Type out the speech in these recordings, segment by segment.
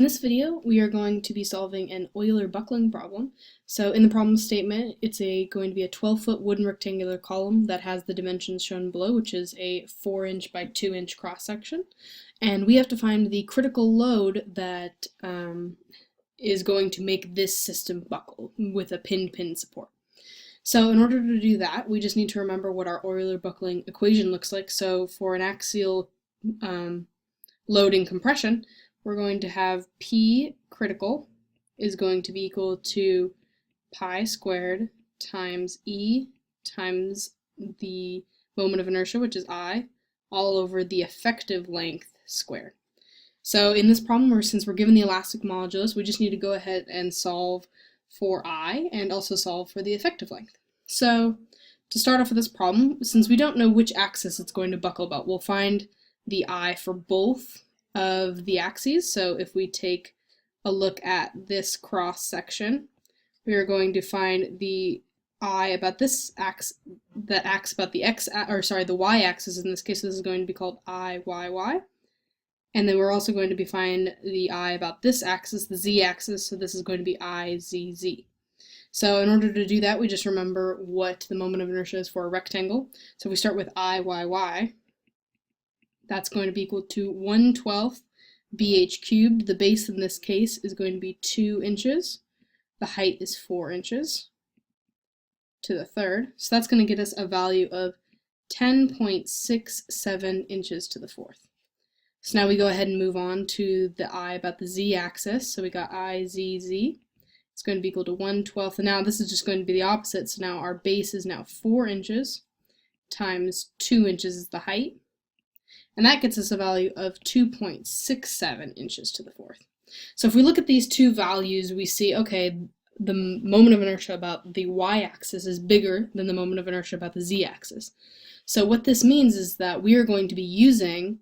In this video, we are going to be solving an Euler Buckling problem. So in the problem statement, it's going to be a 12-foot wooden rectangular column that has the dimensions shown below, which is a 4-inch by 2-inch cross-section. And we have to find the critical load that is going to make this system buckle with a pin-pin support. So in order to do that, we just need to remember what our Euler Buckling equation looks like. So for an axial loading compression, we're going to have P critical is going to be equal to pi squared times E times the moment of inertia, which is I, all over the effective length squared. So in this problem, since we're given the elastic modulus, we just need to go ahead and solve for I and also solve for the effective length. So to start off with this problem, since we don't know which axis it's going to buckle about, we'll find the I for both of the axes. So if we take a look at this cross section, we are going to find the I about this axis that acts about the the y axis. In this case, this is going to be called I, y, y. And then we're also going to find the I about this axis, the z axis, so this is going to be I, z, z. So in order to do that, we just remember what the moment of inertia is for a rectangle. So if we start with I, y, y, that's going to be equal to 1/12 bh cubed. The base in this case is going to be 2 inches. The height is 4 inches to the third. So that's going to get us a value of 10.67 inches to the fourth. So now we go ahead and move on to the I about the z-axis. So we got I, z, z. It's going to be equal to 1/12. And now this is just going to be the opposite. So now our base is now 4 inches times 2 inches is the height. And that gets us a value of 2.67 inches to the fourth. So if we look at these two values, we see, okay, the moment of inertia about the y-axis is bigger than the moment of inertia about the z-axis. So what this means is that we are going to be using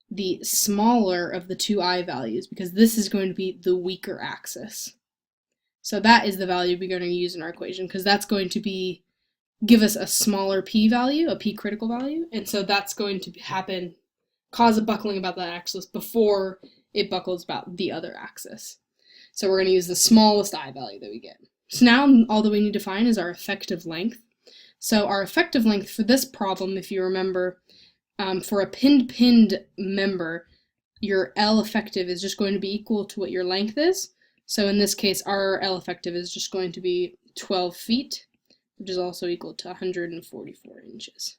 the smaller of the two I values because this is going to be the weaker axis. So that is the value we're going to use in our equation because that's going to give us a smaller p value, a p critical value, and so that's going to cause a buckling about that axis before it buckles about the other axis. So we're going to use the smallest I value that we get. So now all that we need to find is our effective length. So our effective length for this problem, if you remember, for a pinned member, your L effective is just going to be equal to what your length is. So in this case, our L effective is just going to be 12 feet, which is also equal to 144 inches.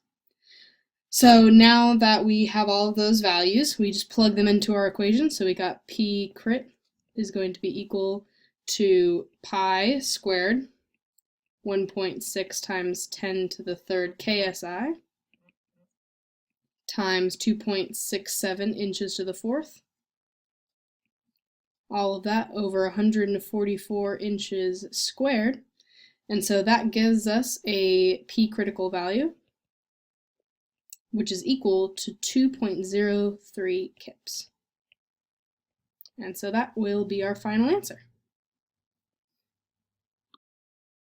So now that we have all of those values, we just plug them into our equation. So we got P crit is going to be equal to pi squared 1.6 times 10 to the third KSI times 2.67 inches to the fourth. All of that over 144 inches squared. And so that gives us a P critical value, which is equal to 2.03 kips. And so that will be our final answer.